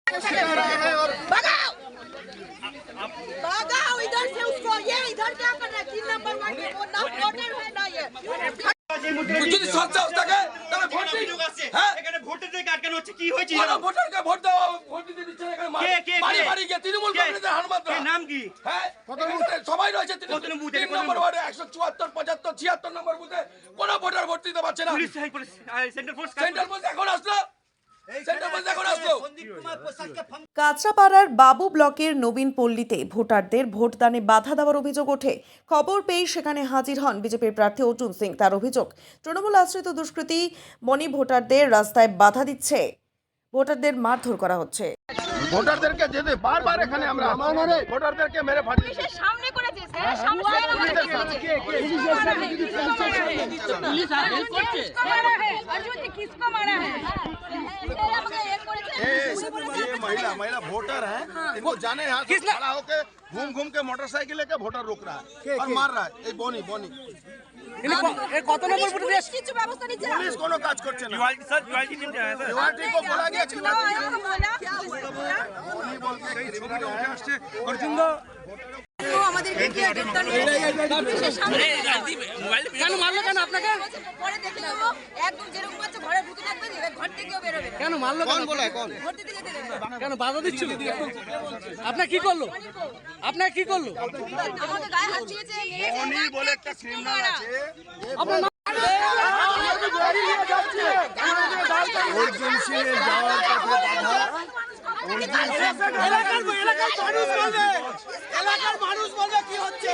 भगाओ भगाओ इधर से उसको। ये इधर क्या कर रहा है? 3 नंबर वार्ड में वो ना वोटर है ना ये। যদি সচ্চাও থাকে তাহলে ভোট দিন। হ্যাঁ এখানে ভোটারদের আটকানো হচ্ছে কি হয়েছে? কোন ভোটারকে ভোট দাও, ভোট দিতে দিচ্ছে না। এখানে বাড়ি বাড়ি গিয়ে তৃণমূল কংগ্রেসের হারমাত্রা। নাম কি? হ্যাঁ সবাই রয়েছে কত নম্বর বুথে? 3 নম্বর ওয়ার্ডে 174 75 76 নম্বর বুথে কোন ভোটার ভোট দিতে পারছে না। Police central force central police এখন আসলো, সেন্ট্রাল পুলিশ এখন আসলো। কাঁচরাপাড়ার বাবু ব্লকের নবীন পল্লীতে ভোটারদের ভোটদানে বাধা দেওয়ার অভিযোগ ওঠে। খবর পেয়ে সেখানে হাজির হন বিজেপির প্রার্থী অর্জুন সিং। তার অভিযোগ, তৃণমূল আশ্রিত দুষ্কৃতী বনি ভোটারদের রাস্তায় বাধা দিচ্ছে, ভোটারদের মারধর করা হচ্ছে। ভোটারদেরকে যেতে বারবার এখানে আমরা ভোটারদেরকে মেরে ফাটিয়ে দিচ্ছি। सामने করেছে স্যার, সামনে पुलिस आ हेल्प करছে। अर्जुन जी किसको मारा है? ये महिला वोटर है, इनको जाने यहाँ से खड़ा होके घूम के मोटरसाइकिल लेके वोटर रोक रहा है और मार रहा है। ये बोनी কত নম্বর বুথে দেশ কিছু ব্যবস্থা নিচ্ছে না। पुलिस कोनो काज करছে না। यूआईटी टीम आया था। यूआईटी को बोला गया कि बोनी बोल के ছবিটা উঠে আসছে। अर्जुन दा তো আমাদের ভিডিও গ্রেফতার হয়েছে সামনে। কেন মারলো কেন আপনাকে? পরে দেখে নেবো একদম যেরকম বাচ্চা ঘরে ঢুকে থাকবে ঘর থেকেও বেরোবে না। কেন মারলো কেন? ভোট দিতে যেতে দেবে না। কেন বাধা দিচ্ছিল? আপনার কি করলো? আপনার কি করলো? আমাদের গায়ে হাত দিয়েছে। बोनी बोले একটা ক্রিমিনাল আছে। আপনার নাম- অর্জুন সিং এর যাওয়ার পথে বাধা। এলাকার মানুষ বলবে কি হচ্ছে?